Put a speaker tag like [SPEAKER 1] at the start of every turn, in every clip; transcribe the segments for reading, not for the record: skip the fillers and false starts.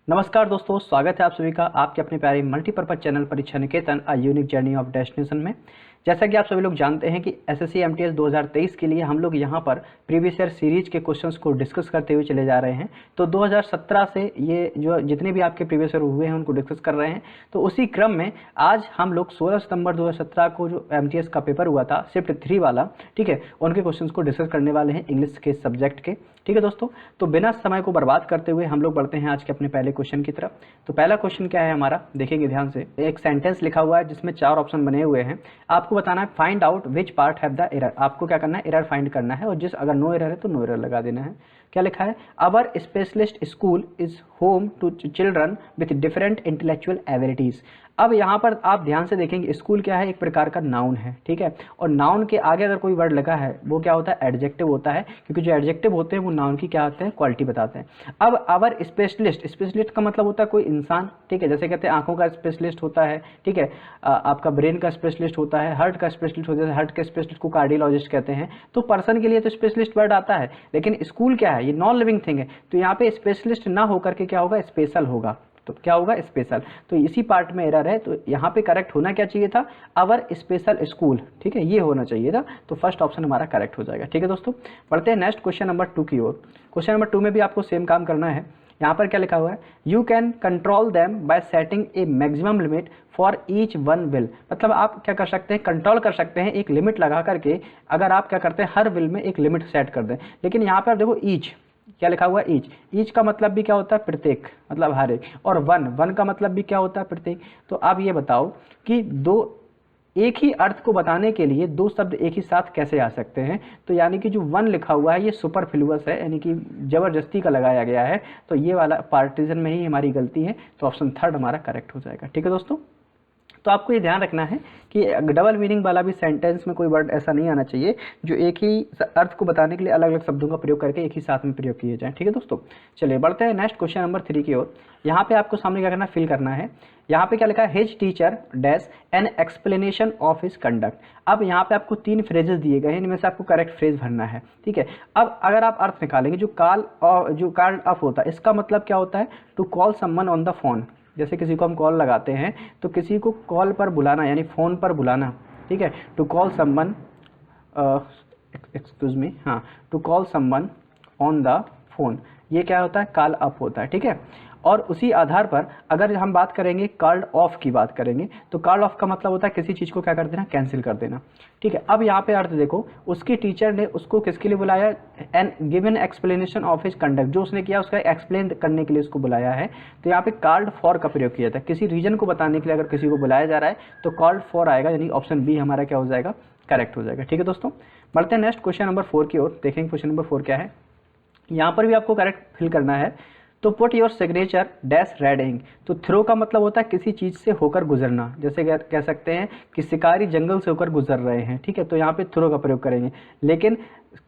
[SPEAKER 1] नमस्कार दोस्तों, स्वागत है आप सभी का आपके अपने प्यारे multipurpose channel Pariksha Niketan a unique journey of destination में। जैसा कि आप सभी लोग जानते हैं कि एसएससी एमटीएस 2023 के लिए हम लोग यहां पर प्रीवियस ईयर सीरीज के क्वेश्चंस को डिस्कस करते हुए चले जा रहे हैं। तो 2017 से ये जो जितने भी आपके प्रीवियस ईयर हुए हैं उनको डिस्कस कर रहे हैं। तो उसी क्रम में आज हम लोग 16 सितंबर 2017 को जो एमटीएस का पेपर हुआ था शिफ्ट 3 वाला, ठीक है, उनके क्वेश्चंस को डिस्कस करने वाले हैं इंग्लिश के सब्जेक्ट के। ठीक है दोस्तों, तो बिना समय को बर्बाद करते हुए हम लोग बढ़ते हैं आज के अपने पहले क्वेश्चन की तरफ। तो पहला क्वेश्चन क्या है हमारा, देखेंगे ध्यान से। एक सेंटेंस लिखा हुआ है जिसमें 4 ऑप्शन बने हुए हैं। आपको बताना है find out which part have the error. आपको क्या करना है, एरर फाइंड करना है, और जिस अगर नो एरर है तो नो एरर लगा देना है। क्या लिखा है, our specialist school is home to children with different intellectual abilities. अब यहाँ पर आप ध्यान से देखेंगे, स्कूल क्या है, एक प्रकार का नाउन है, ठीक है, और नाउन के आगे अगर कोई वर्ड लगा है वो क्या होता है, एडजेक्टिव होता है, क्योंकि जो एडजेक्टिव होते हैं वो नाउन की क्या होते हैं, क्वालिटी बताते हैं। अब आवर स्पेशलिस्ट, स्पेशलिस्ट का मतलब होता है कोई इंसान, ठीक है, जैसे कहते हैं आंखों का स्पेशलिस्ट होता है, ठीक है, आपका ब्रेन का स्पेशलिस्ट होता है, हार्ट का स्पेशलिस्ट होता है, हार्ट के स्पेशलिस्ट को कार्डियोलॉजिस्ट कहते हैं। तो पर्सन के लिए तो स्पेशलिस्ट वर्ड आता है, लेकिन स्कूल क्या है, ये नॉन लिविंग थिंग है, तो यहाँ पे स्पेशलिस्ट ना होकर के क्या होगा, स्पेशल होगा। तो क्या होगा, स्पेशल। तो इसी पार्ट में एरर है, तो यहाँ पे करेक्ट होना क्या चाहिए था, अवर स्पेशल स्कूल, ठीक है, ये होना चाहिए था। तो फर्स्ट ऑप्शन हमारा करेक्ट हो जाएगा। ठीक है दोस्तों, पढ़ते हैं नेक्स्ट क्वेश्चन नंबर 2 की ओर। क्वेश्चन नंबर 2 में भी आपको सेम काम करना है। यहाँ पर क्या लिखा हुआ है, you can control them by setting A maximum limit for each one will. मतलब आप क्या कर सकते हैं, कंट्रोल कर सकते हैं एक लिमिट लगा करके। अगर आप क्या करते हैं, हर विल में एक लिमिट सेट कर दें। लेकिन यहाँ पर देखो ईच क्या लिखा हुआ है, ईच, ईच का मतलब भी क्या होता है, प्रत्येक, मतलब हर एक, और वन, वन का मतलब भी क्या होता है, प्रत्येक। तो आप ये बताओ कि दो एक ही अर्थ को बताने के लिए दो शब्द एक ही साथ कैसे आ सकते हैं। तो यानी कि जो वन लिखा हुआ है ये सुपरफ्लुअस है, यानी कि जबरदस्ती का लगाया गया है। तो ये वाला पार्टीशन में ही हमारी गलती है, तो ऑप्शन थर्ड हमारा करेक्ट हो जाएगा। ठीक है दोस्तों, तो आपको ये ध्यान रखना है कि डबल मीनिंग वाला भी सेंटेंस में कोई वर्ड ऐसा नहीं आना चाहिए जो एक ही अर्थ को बताने के लिए अलग अलग शब्दों का प्रयोग करके एक ही साथ में प्रयोग किए जाएं। ठीक है दोस्तों, चलिए बढ़ते हैं नेक्स्ट क्वेश्चन नंबर 3 की ओर। यहाँ पे आपको सामने क्या करना है, फिल करना है। यहाँ पे क्या लिखा है, his teacher dash an explanation of his conduct. अब यहाँ पे आपको 3 फ्रेजेस दिए गए हैं, इनमें से आपको करेक्ट फ्रेज भरना है। ठीक है, अब अगर आप अर्थ निकालेंगे, जो कॉल्ड अप होता है, इसका मतलब क्या होता है, to call someone on the phone. जैसे किसी को हम कॉल लगाते हैं तो किसी को कॉल पर बुलाना, यानी फ़ोन पर बुलाना, ठीक है, to call someone, excuse me, हाँ, to call someone on the phone, ये क्या होता है, कॉल अप होता है। ठीक है, और उसी आधार पर अगर हम बात करेंगे कॉल्ड ऑफ की बात करेंगे, तो कॉल्ड ऑफ का मतलब होता है किसी चीज़ को क्या कर देना, कैंसिल कर देना। ठीक है, अब यहाँ पे अर्थ देखो, उसकी टीचर ने उसको किसके लिए बुलाया, an given explanation of his conduct, जो उसने किया उसका एक्सप्लेन करने के लिए उसको बुलाया है। तो यहाँ पे कॉल्ड फॉर का प्रयोग किया था, किसी रीजन को बताने के लिए अगर किसी को बुलाया जा रहा है तो कॉल्ड फॉर आएगा, यानी ऑप्शन बी हमारा क्या हो जाएगा, करेक्ट हो जाएगा। ठीक है दोस्तों, बढ़ते हैं नेक्स्ट क्वेश्चन नंबर 4 की ओर। देखेंगे क्वेश्चन नंबर 4 क्या है। यहाँ पर भी आपको करेक्ट फिल करना है। तो put your signature dash red ink. तो थ्रो का मतलब होता है किसी चीज़ से होकर गुजरना, जैसे कह सकते हैं कि शिकारी जंगल से होकर गुजर रहे हैं। ठीक है, तो यहाँ पे थ्रो का प्रयोग करेंगे, लेकिन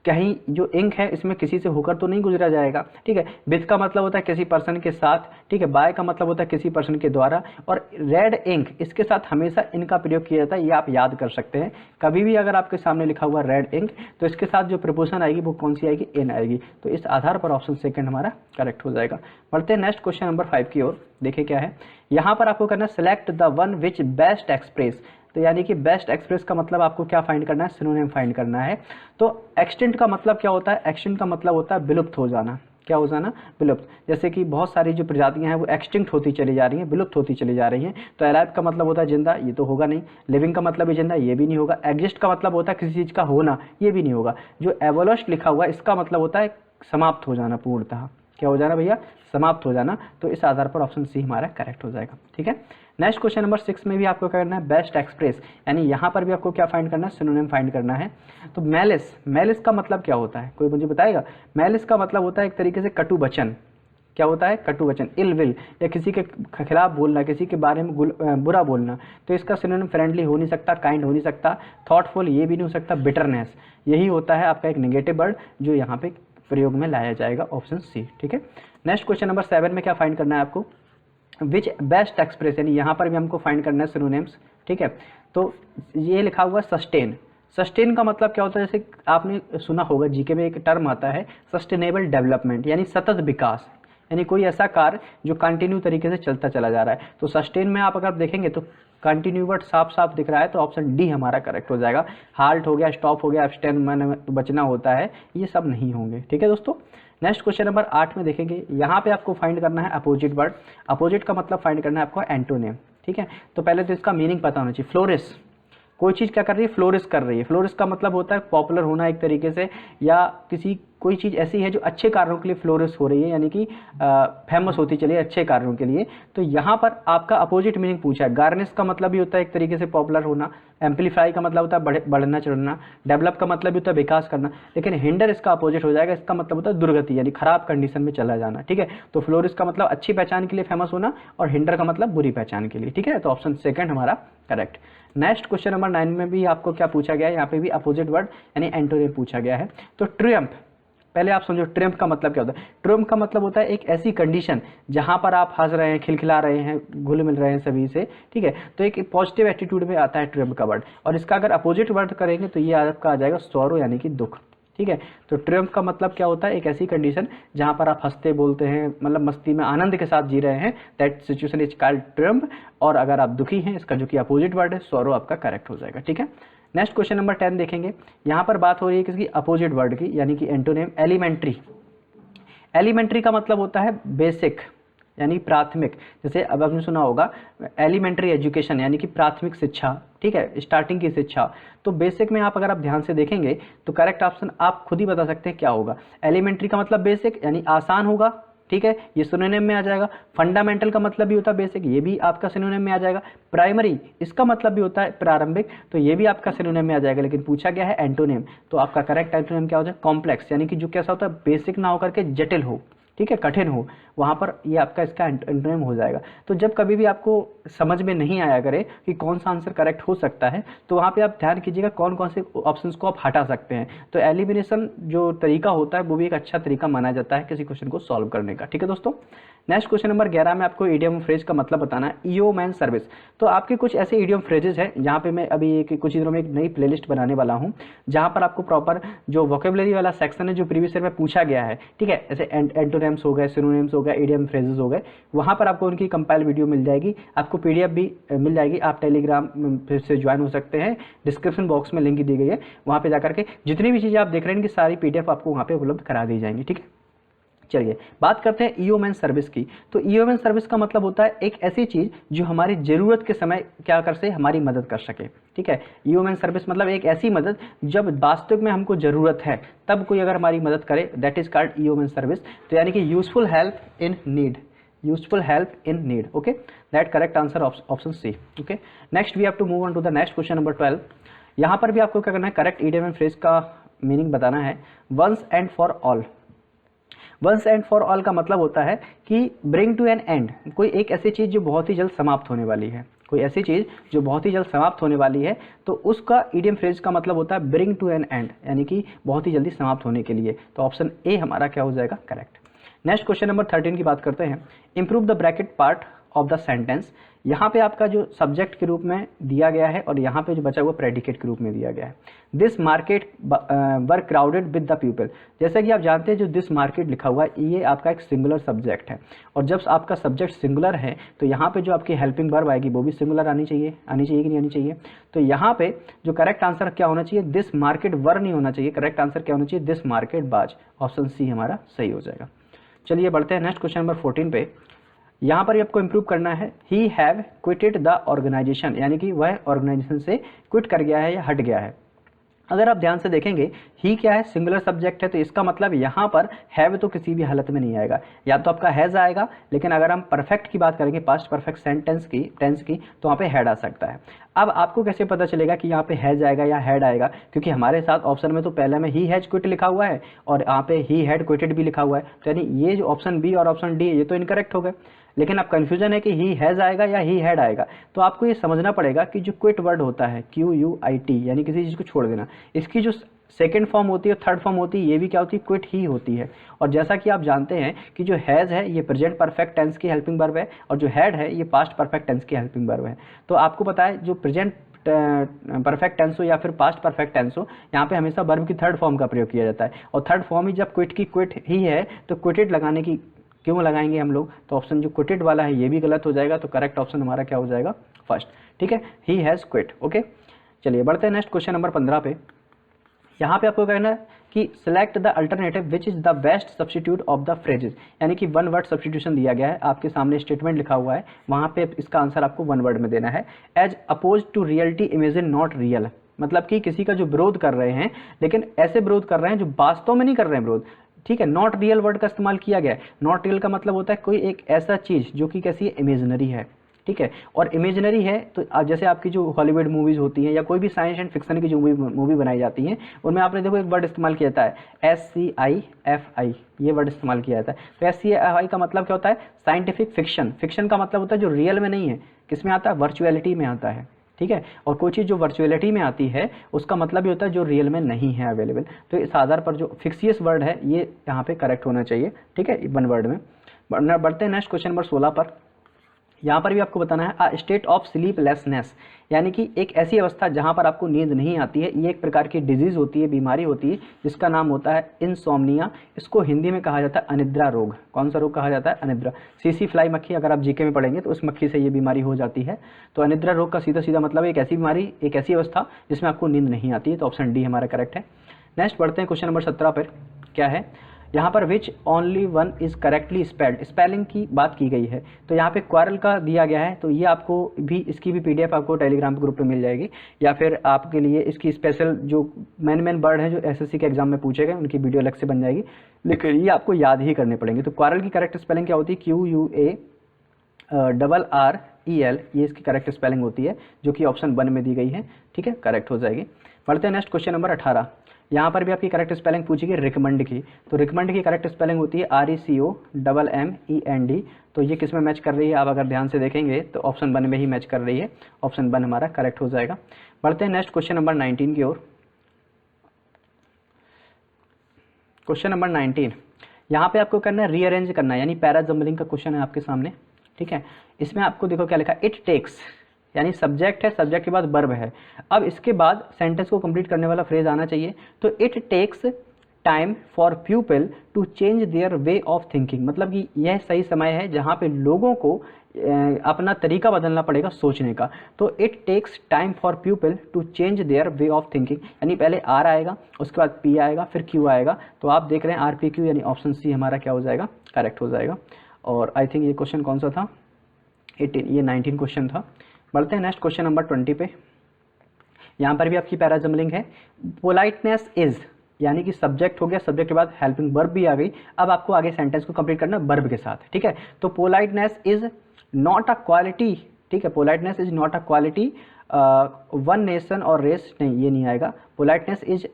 [SPEAKER 1] कहीं जो इंक है इसमें किसी से होकर तो नहीं गुजरा जाएगा। ठीक है, विथ का मतलब होता है किसी पर्सन के साथ, ठीक है, बाय का मतलब होता है किसी पर्सन के द्वारा, और रेड इंक इसके साथ हमेशा इनका प्रयोग किया जाता है, ये आप याद कर सकते हैं। कभी भी अगर आपके सामने लिखा हुआ रेड इंक तो इसके साथ जो प्रीपोजिशन आएगी वो कौन सी आएगी, इन आएगी। तो इस आधार पर ऑप्शन सेकंड हमारा करेक्ट हो जाएगा। बढ़ते हैं नेक्स्ट क्वेश्चन नंबर 5 की ओर। देखिए क्या है, यहाँ पर आपको करना है select the one which best express. तो यानी कि बेस्ट एक्सप्रेस का मतलब आपको क्या फाइंड करना है, सिनोनिम फाइंड करना है। तो एक्सटिंक्ट का मतलब क्या होता है, एक्सटिंक्ट का मतलब होता है विलुप्त हो जाना। क्या हो जाना, विलुप्त। जैसे कि बहुत सारी जो प्रजातियां हैं वो एक्सटिंक्ट होती चली जा रही हैं, विलुप्त होती चली जा रही हैं। तो अलाइव का मतलब होता है जिंदा, ये तो होगा नहीं। लिविंग का मतलब है जिंदा, ये भी नहीं होगा। एग्जिस्ट का मतलब होता है किसी चीज़ का होना, ये भी नहीं होगा। जो एवोल्यूशन लिखा हुआ है इसका मतलब होता है समाप्त हो जाना पूर्णतः। क्या हो जाना भैया, समाप्त हो जाना। तो इस आधार पर ऑप्शन सी हमारा करेक्ट हो जाएगा। ठीक है, नेक्स्ट क्वेश्चन नंबर 6 में भी आपको करना है बेस्ट एक्सप्रेस, यानी यहाँ पर भी आपको क्या फाइंड करना है, सिनोनिम फाइंड करना है। तो मैलिस, मैलिस का मतलब क्या होता है, कोई मुझे बताएगा। मैलिस का मतलब होता है एक तरीके से कटु वचन। क्या होता है, कटु वचन, इल विल, या किसी के खिलाफ बोलना, किसी के बारे में बुरा बोलना। तो इसका सिनोनिम फ्रेंडली हो नहीं सकता, काइंड हो नहीं सकता, थॉटफुल ये भी नहीं हो सकता, बिटरनेस। यही होता है आपका एक नेगेटिव वर्ड जो यहाँ पे प्रयोग में लाया जाएगा, ऑप्शन सी। ठीक है, नेक्स्ट क्वेश्चन नंबर 7 में क्या फाइंड करना है आपको, विच बेस्ट एक्सप्रेस, यानी यहाँ पर भी हमको फाइंड करना है सिनोनिम्स। ठीक है, तो ये लिखा हुआ है सस्टेन। सस्टेन का मतलब क्या होता है, जैसे आपने सुना होगा जीके में एक टर्म आता है सस्टेनेबल डेवलपमेंट, यानी सतत विकास। यानी कोई ऐसा कार्य जो कंटिन्यू तरीके से चलता चला जा रहा है। तो सस्टेन में आप अगर देखेंगे तो कंटिन्यू वर्ड साफ साफ दिख रहा है, तो ऑप्शन डी हमारा करेक्ट हो जाएगा। हाल्ट हो गया, स्टॉप हो गया, एब्सटेन में बचना होता है, ये सब नहीं होंगे। ठीक है दोस्तों, नेक्स्ट क्वेश्चन नंबर 8 में देखेंगे, यहाँ पे आपको फाइंड करना है अपोजिट वर्ड। अपोजिट का मतलब फाइंड करना है आपको एंटोनिम। ठीक है, तो पहले तो इसका मीनिंग पता होना चाहिए। फ्लोरिश, कोई चीज़ क्या कर रही है, फ्लोरिश कर रही है। फ्लोरिश का मतलब होता है पॉपुलर होना एक तरीके से, या किसी कोई चीज़ ऐसी है जो अच्छे कार्यों के लिए फ्लोरिश हो रही है, यानी कि फेमस होती चली है अच्छे कार्यों के लिए। तो यहाँ पर आपका अपोजिट मीनिंग पूछा है। गार्निश का मतलब भी होता है एक तरीके से पॉपुलर होना, एम्पलीफाई का मतलब होता है बढ़ना चढ़ना, डेवलप का मतलब भी होता है विकास करना, लेकिन हिंडर इसका अपोजिट हो जाएगा। इसका मतलब होता है दुर्गति, यानी खराब कंडीशन में चला जाना। ठीक है, तो फ्लोरिश का मतलब अच्छी पहचान के लिए फेमस होना, और हिंडर का मतलब बुरी पहचान के लिए। ठीक है, तो ऑप्शन सेकंड हमारा करेक्ट। नेक्स्ट क्वेश्चन नंबर 9 में भी आपको क्या पूछा गया है, यहाँ पे भी अपोजिट वर्ड यानी एंटोनिम पूछा गया है। तो ट्रियम्फ, पहले आप समझो ट्रियम्फ का मतलब क्या होता है। ट्रियम्फ का मतलब होता है एक ऐसी कंडीशन जहाँ पर आप हंस रहे हैं, खिलखिला रहे हैं, घुल मिल रहे हैं सभी से। ठीक है, तो एक पॉजिटिव एटीट्यूड में आता है ट्रियम्फ का वर्ड, और इसका अगर अपोजिट वर्ड करेंगे तो ये आपका आ जाएगा सॉरो, यानी कि दुख। ठीक है, तो ट्रियम्फ का मतलब क्या होता है, एक ऐसी कंडीशन जहाँ पर आप हंसते बोलते हैं, मतलब मस्ती में आनंद के साथ जी रहे हैं, that situation is called Triumph. और अगर आप दुखी हैं, इसका जो कि अपोजिट वर्ड है सॉरो, आपका करेक्ट हो जाएगा। ठीक है, नेक्स्ट क्वेश्चन नंबर 10 देखेंगे। यहाँ पर बात हो रही है किसकी, अपोजिट वर्ड की, यानी कि एंटोनिम एलिमेंट्री। एलिमेंट्री का मतलब होता है बेसिक, यानी प्राथमिक। जैसे अब आपने सुना होगा एलिमेंट्री एजुकेशन, यानी कि प्राथमिक शिक्षा। ठीक है, स्टार्टिंग की शिक्षा। तो बेसिक में आप अगर आप ध्यान से देखेंगे तो करेक्ट ऑप्शन आप खुद ही बता सकते हैं क्या होगा। एलिमेंट्री का मतलब बेसिक, यानी आसान होगा। ठीक है, ये सिनोनिम में आ जाएगा। फंडामेंटल का मतलब भी होता है बेसिक, ये भी आपका सिनोनिम में आ जाएगा। प्राइमरी, इसका मतलब भी होता है प्रारंभिक, तो ये भी आपका सिनोनिम में आ जाएगा। लेकिन पूछा गया है एंटोनिम, तो आपका करेक्ट एंटोनिम क्या हो जाएगा, कॉम्प्लेक्स, यानी कि जो कैसा होता है बेसिक ना होकर के जटिल हो। ठीक है, कठिन हो, वहाँ पर ये आपका इसका एंटोनिम हो जाएगा। तो जब कभी भी आपको समझ में नहीं आया करे कि कौन सा आंसर करेक्ट हो सकता है, तो वहाँ पे आप ध्यान कीजिएगा कौन कौन से ऑप्शंस को आप हटा सकते हैं। तो एलिमिनेशन जो तरीका होता है वो भी एक अच्छा तरीका माना जाता है किसी क्वेश्चन को सॉल्व करने का। ठीक है दोस्तों, नेक्स्ट क्वेश्चन नंबर 11 में आपको इडियम फ्रेज का मतलब बताना है। ईओमैन सर्विस, तो आपके कुछ ऐसे इडियम फ्रेजेस हैं जहाँ पे मैं अभी कुछ दिनों में एक नई प्लेलिस्ट बनाने वाला हूँ, जहाँ पर आपको प्रॉपर जो वोकेबलरी वाला सेक्शन है जो प्रीवियस ईयर में पूछा गया है। ठीक है, ऐसे एंटोनिम्स हो गए, सिनोनिम्स हो गए, इडियम फ्रेजेस हो गए, वहाँ पर आपको उनकी कंपाइल वीडियो मिल जाएगी। आपको पीडीएफ भी मिल जाएगी। आप टेलीग्राम से ज्वाइन हो सकते हैं, डिस्क्रिप्शन बॉक्स में लिंक दी गई है, वहाँ पे जाकर के जितनी भी चीज़ें आप देख रहे हैं कि सारी पीडीएफ आपको वहाँ पे उपलब्ध करा दी जाएंगी। ठीक है, चलिए बात करते हैं ईओमैन सर्विस की। तो ईओमैन सर्विस का मतलब होता है एक ऐसी चीज़ जो हमारी ज़रूरत के समय क्या कर से हमारी मदद कर सके। ठीक है, ईओमैन सर्विस मतलब एक ऐसी मदद जब वास्तविक में हमको ज़रूरत है तब कोई अगर हमारी मदद करे, that is called yeoman service. तो यानी कि useful help in need, useful help in need. Okay, that correct answer option c. Okay, next we have to move on to the next question number 12। यहाँ पर भी आपको क्या करना है, करेक्ट इडियम फ्रेज का मीनिंग बताना है। Once and for all, once and for all का मतलब होता है कि ब्रिंग टू एन एंड, कोई एक ऐसी चीज़ जो बहुत ही जल्द समाप्त होने वाली है, कोई ऐसी चीज़ जो बहुत ही जल्द समाप्त होने वाली है, तो उसका इडियम फ्रेज का मतलब होता है ब्रिंग टू एन एंड, यानी कि बहुत ही जल्दी समाप्त होने के लिए। तो ऑप्शन ए हमारा क्या हो जाएगा, करेक्ट। नेक्स्ट क्वेश्चन नंबर 13 की बात करते हैं। Improve the bracket part of the sentence. यहाँ पे आपका जो सब्जेक्ट के रूप में दिया गया है और यहाँ पे जो बचा हुआ प्रेडिकेट के रूप में दिया गया है। This market were crowded with the people. जैसा कि आप जानते हैं जो दिस मार्केट लिखा हुआ है ये आपका एक सिंगुलर सब्जेक्ट है, और जब आपका सब्जेक्ट सिंगुलर है तो यहाँ पे जो आपकी हेल्पिंग वर्ब आएगी वो भी सिंगुलर आनी चाहिए कि नहीं आनी चाहिए। तो यहाँ पे जो करेक्ट आंसर क्या होना चाहिए, दिस मार्केट वर नहीं होना चाहिए, करेक्ट आंसर क्या होना चाहिए, दिस मार्केट बाज। ऑप्शन सी हमारा सही हो जाएगा। चलिए बढ़ते हैं नेक्स्ट क्वेश्चन नंबर 14 पे। यहाँ पर आपको इंप्रूव करना है। He have quoted the organisation, यानी कि वह ऑर्गेनाइजेशन से क्विट कर गया है या हट गया है। अगर आप ध्यान से देखेंगे ही क्या है, सिंगुलर सब्जेक्ट है, तो इसका मतलब यहाँ पर हैव तो किसी भी हालत में नहीं आएगा, या तो आपका हैज़ आएगा, लेकिन अगर हम परफेक्ट की बात करेंगे, पास्ट परफेक्ट सेंटेंस की टेंस की, तो वहाँ पे हैड आ सकता है। अब आपको कैसे पता चलेगा कि यहाँ पे हैज़ आएगा या हैड आएगा, क्योंकि हमारे साथ ऑप्शन में तो पहले में ही हैज क्विट लिखा हुआ है और यहाँ पे ही हैड क्विटेड भी लिखा हुआ है, तो यानी ये जो ऑप्शन बी और ऑप्शन डी ये तो इनकरेक्ट हो गए। लेकिन अब कन्फ्यूजन है कि ही हैज़ आएगा या ही हैड आएगा, तो आपको ये समझना पड़ेगा कि जो क्विट वर्ड होता है QUIT, यानी किसी चीज़ को छोड़ देना, इसकी जो सेकेंड फॉर्म होती है, थर्ड फॉर्म होती है, ये भी क्या होती है, क्विट ही होती है। और जैसा कि आप जानते हैं कि जो हैज़ है ये प्रेजेंट परफेक्ट टेंस की हेल्पिंग वर्ब है, और जो हैड है ये पास्ट परफेक्ट टेंस की हेल्पिंग वर्ब है। तो आपको पता है जो प्रेजेंट परफेक्ट टेंस हो या फिर पास्ट परफेक्ट टेंस हो, यहाँ पे हमेशा वर्ब की थर्ड फॉर्म का प्रयोग किया जाता है, और थर्ड फॉर्म ही जब क्विट की क्विट ही है तो क्विटेड लगाने की क्यों लगाएंगे हम लोग, तो ऑप्शन जो क्विटेड वाला है ये भी गलत हो जाएगा, तो करेक्ट ऑप्शन हमारा क्या हो जाएगा, फर्स्ट। ठीक है, ही हैज़ क्विट। ओके, चलिए बढ़ते हैं नेक्स्ट क्वेश्चन नंबर 15 पे। यहाँ पे आपको कहना है कि select the alternative which is the best substitute of the phrases, यानी कि वन वर्ड सब्स्टिट्यूशन दिया गया है, आपके सामने स्टेटमेंट लिखा हुआ है, वहाँ पे इसका आंसर आपको वन वर्ड में देना है। As oppose to reality imagine not real, मतलब कि किसी का जो विरोध कर रहे हैं, लेकिन ऐसे विरोध कर रहे हैं जो वास्तव में नहीं कर रहे हैं विरोध। ठीक है, नॉट रियल वर्ड का इस्तेमाल किया गया है। नॉट रियल का मतलब होता है कोई एक ऐसा चीज़ जो कि कैसी है, इमेजिनरी है। ठीक है, और इमेजिनरी है तो जैसे आपकी जो हॉलीवुड मूवीज़ होती हैं या कोई भी साइंस एंड फिक्शन की जो मूवी बनाई जाती हैं, उनमें आपने देखो एक वर्ड इस्तेमाल किया जाता है SCIFI, ये वर्ड इस्तेमाल किया जाता है। तो SCIFI का मतलब क्या होता है, साइंटिफिक फिक्शन। फिक्शन का मतलब होता है जो रियल में नहीं है, किस में आता है, वर्चुअलिटी में आता है। ठीक है, और कोई चीज़ जो वर्चुअलिटी में आती है उसका मतलब ये होता है जो रियल में नहीं है अवेलेबल। तो इस आधार पर जो फिक्सियस वर्ड है ये यहाँ पे करेक्ट होना चाहिए। ठीक है, वन वर्ड में। बढ़ते हैं नेक्स्ट क्वेश्चन नंबर 16 पर। यहाँ पर भी आपको बताना है अ स्टेट ऑफ स्लीपलेसनेस, यानी कि एक ऐसी अवस्था जहाँ पर आपको नींद नहीं आती है। ये एक प्रकार की डिजीज़ होती है, बीमारी होती है, जिसका नाम होता है इंसोम्निया। इसको हिंदी में कहा जाता है अनिद्रा रोग। कौन सा रोग कहा जाता है, अनिद्रा। सीसी फ्लाई मक्खी, अगर आप जीके में पढ़ेंगे तो उस मक्खी से ये बीमारी हो जाती है। तो अनिद्रा रोग का सीधा सीधा मतलब एक ऐसी बीमारी, एक ऐसी अवस्था जिसमें आपको नींद नहीं आती है। तो ऑप्शन डी हमारा करेक्ट है। नेक्स्ट बढ़ते हैं क्वेश्चन नंबर 17 पर। क्या है यहाँ पर, which only one is correctly spelled, spelling की बात की गई है। तो यहाँ पे क्वारल का दिया गया है, तो ये आपको भी, इसकी भी PDF आपको टेलीग्राम ग्रुप पे मिल जाएगी, या फिर आपके लिए इसकी स्पेशल जो मेन वर्ड हैं जो SSC के एग्जाम में पूछे गए उनकी वीडियो अलग से बन जाएगी, लेकिन ये आपको याद ही करने पड़ेंगे। तो क्वारल की करेक्ट स्पेलिंग क्या होती है, QUARREL, ये इसकी करेक्ट स्पेलिंग होती है, जो कि ऑप्शन 1 में दी गई है। ठीक है, करेक्ट हो जाएगी। बढ़ते हैं नेक्स्ट क्वेश्चन नंबर 18। यहाँ पर भी आपकी करेक्ट स्पेलिंग पूछी गई रिकमेंड की। तो रिकमेंड की करेक्ट स्पेलिंग होती है RECOMMEND। तो ये किस में मैच कर रही है, आप अगर ध्यान से देखेंगे तो ऑप्शन 1 में ही मैच कर रही है। ऑप्शन 1 हमारा करेक्ट हो जाएगा। बढ़ते हैं नेक्स्ट क्वेश्चन नंबर 19 की ओर। क्वेश्चन नंबर 19, यहाँ पे आपको करना है रीअरेंज करना है, यानी पैरा जम्बलिंग का क्वेश्चन है आपके सामने। ठीक है, इसमें आपको देखो क्या लिखा, इट टेक्स, यानी सब्जेक्ट है, सब्जेक्ट के बाद वर्ब है। अब इसके बाद सेंटेंस को कंप्लीट करने वाला फ्रेज आना चाहिए। तो it takes time for people to change their way of thinking, मतलब कि यह सही समय है जहाँ पे लोगों को अपना तरीका बदलना पड़ेगा सोचने का। तो it takes time for people to change their way of thinking, यानी पहले R आएगा, उसके बाद P आएगा, फिर Q आएगा। तो आप देख रहे हैं RPQ, यानी ऑप्शन C हमारा क्या हो जाएगा, करेक्ट हो जाएगा। और आई थिंक ये क्वेश्चन कौन सा था, 18, ये 19 क्वेश्चन था। बढ़ते हैं नेक्स्ट क्वेश्चन नंबर 20 पे। यहाँ पर भी आपकी पैरा जम्बलिंग है। पोलाइटनेस इज, यानी कि सब्जेक्ट हो गया, सब्जेक्ट के बाद हेल्पिंग वर्ब भी आ गई। अब आपको आगे सेंटेंस को कंप्लीट करना वर्ब के साथ। ठीक है, तो politeness is not a quality. ठीक है, politeness is not a quality one nation और रेस, नहीं ये नहीं आएगा। Politeness is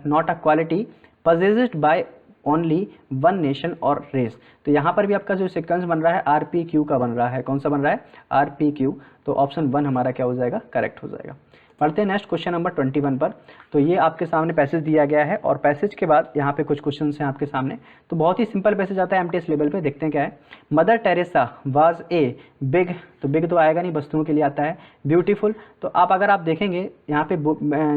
[SPEAKER 1] not a quality possessed by only one nation और रेस। तो यहाँ पर भी आपका जो सिक्वेंस बन रहा है RPQ का बन रहा है। कौन सा बन रहा है, RPQ। तो ऑप्शन 1 हमारा क्या हो जाएगा, करेक्ट हो जाएगा। पढ़ते हैं नेक्स्ट क्वेश्चन नंबर 21 पर। तो ये आपके सामने पैसेज दिया गया है, और पैसेज के बाद यहाँ पे कुछ क्वेश्चन हैं आपके सामने। तो बहुत ही सिंपल पैसेज आता है MTS लेवल पे, देखते हैं क्या है। Mother Teresa was a big, तो बिग तो आएगा नहीं, वस्तुओं के लिए आता है। ब्यूटीफुल, तो आप अगर आप देखेंगे यहाँ पे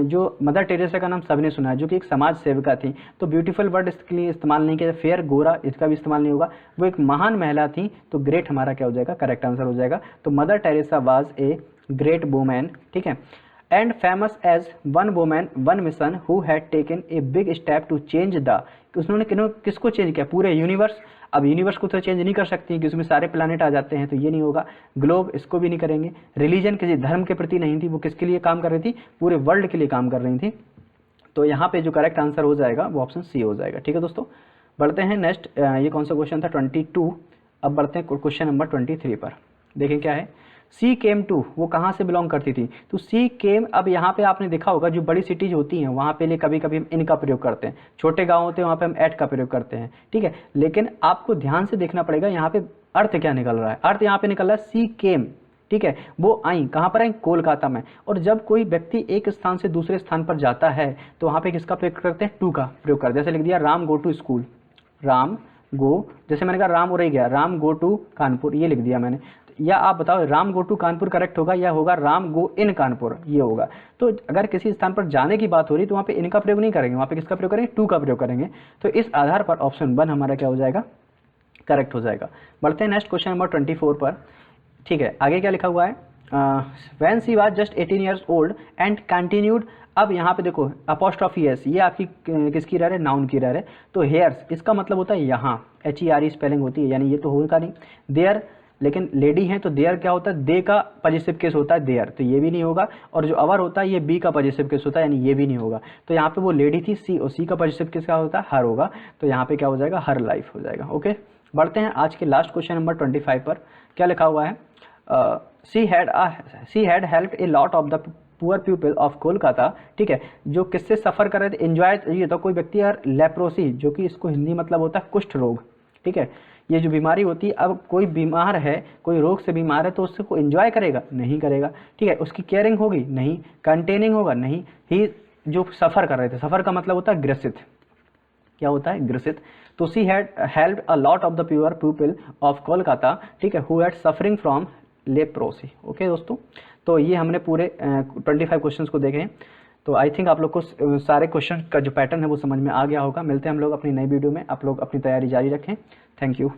[SPEAKER 1] जो मदर टेरेसा का नाम सबने सुना है, जो कि एक समाज सेविका थी। तो ब्यूटीफुल वर्ड इसके लिए इस्तेमाल नहीं किया। फेयर, गोरा, इसका भी इस्तेमाल नहीं होगा। वो एक महान महिला थी, तो ग्रेट हमारा क्या हो जाएगा, करेक्ट आंसर हो जाएगा। तो Mother Teresa was a great women. ठीक है, and famous as one women one mission who had taken a big step to change the, उसने किसको चेंज किया, पूरे यूनिवर्स। अब यूनिवर्स को तो चेंज नहीं कर सकती कि उसमें सारे प्लैनेट आ जाते हैं, तो ये नहीं होगा। ग्लोब, इसको भी नहीं करेंगे। रिलीजन, किसी धर्म के प्रति नहीं थी, वो किसके लिए काम कर रही थी, पूरे वर्ल्ड के लिए काम कर रही थी। तो यहाँ पे जो करेक्ट आंसर हो जाएगा वो ऑप्शन C हो जाएगा। ठीक है दोस्तों, बढ़ते हैं नेक्स्ट। ये कौन सा क्वेश्चन था, 22। अब बढ़ते हैं क्वेश्चन नंबर 23 पर। देखें क्या है, सी केम टू, वो कहाँ से बिलोंग करती थी, तो सी केम। अब यहाँ पे आपने देखा होगा जो बड़ी सिटीज होती हैं वहाँ पे लिए कभी कभी हम इन का प्रयोग करते हैं, छोटे गांव होते हैं वहाँ पे हम एट का प्रयोग करते हैं। ठीक है, लेकिन आपको ध्यान से देखना पड़ेगा यहाँ पे अर्थ क्या निकल रहा है। अर्थ यहाँ पे निकल रहा है सी केम। ठीक है, वो आई कहाँ पर आई, कोलकाता में। और जब कोई व्यक्ति एक स्थान से दूसरे स्थान पर जाता है तो वहाँ पे किसका प्रयोग करते हैं, टू का प्रयोग करते हैं। जैसे लिख दिया Ram go to school, Ram go, जैसे मैंने कहा राम उड़े गया, राम गो टू कानपुर, ये लिख दिया मैंने। या आप बताओ Ram go to Kanpur correct होगा या होगा राम गो इन कानपुर, ये होगा। तो अगर किसी स्थान पर जाने की बात हो रही तो वहाँ पे इनका प्रयोग नहीं करेंगे, वहाँ पे किसका प्रयोग करेंगे, टू का प्रयोग करेंगे। तो इस आधार पर ऑप्शन 1 हमारा क्या हो जाएगा, करेक्ट हो जाएगा। बढ़ते हैं नेक्स्ट क्वेश्चन नंबर 24 पर। ठीक है, आगे क्या लिखा हुआ है, when she was just 18 years old and continued. अब यहाँ पे देखो अपोस्ट्रॉफी एस, ये आपकी किसकी रह है, नाउन की रह है। तो हेयर्स इसका मतलब होता है यहाँ, HERE स्पेलिंग होती है, यानी ये तो होगा नहीं। देयर, लेकिन लेडी है तो देयर क्या होता है, दे का पॉजिटिव केस होता है देयर, तो ये भी नहीं होगा। और जो अवर होता है ये बी का पॉजिटिव केस होता है, यानी ये भी नहीं होगा। तो यहाँ पे वो लेडी थी सी, और सी का पॉजिटिव केस क्या होता है, हर होगा। तो यहाँ पे क्या हो जाएगा, हर लाइफ हो जाएगा। ओके, बढ़ते हैं आज के लास्ट क्वेश्चन नंबर 25 पर। क्या लिखा हुआ है, she had helped a lot of the poor people of Kolkata. ठीक है, जो किससे सफ़र कर रहे थे, एंजॉय, ये तो कोई व्यक्ति यार लेप्रोसी, जो कि इसको हिंदी मतलब होता है कुष्ठ रोग। ठीक है, ये जो बीमारी होती है, अब कोई बीमार है, कोई रोग से बीमार है, तो उससे को एंजॉय करेगा, नहीं करेगा। ठीक है, उसकी केयरिंग होगी, नहीं। कंटेनिंग होगा, नहीं। ही जो सफ़र कर रहे थे, सफ़र का मतलब होता है ग्रसित, क्या होता है, ग्रसित। तो she had helped a lot of the pure people of Kolkata, ठीक है, who had suffering from leprosy. Okay दोस्तों, तो ये हमने पूरे 25 क्वेश्चंस को देखे हैं। तो आई थिंक आप लोग को सारे क्वेश्चन का जो पैटर्न है वो समझ में आ गया होगा। मिलते हैं हम लोग अपनी नई वीडियो में, आप लोग अपनी तैयारी जारी रखें। Thank you.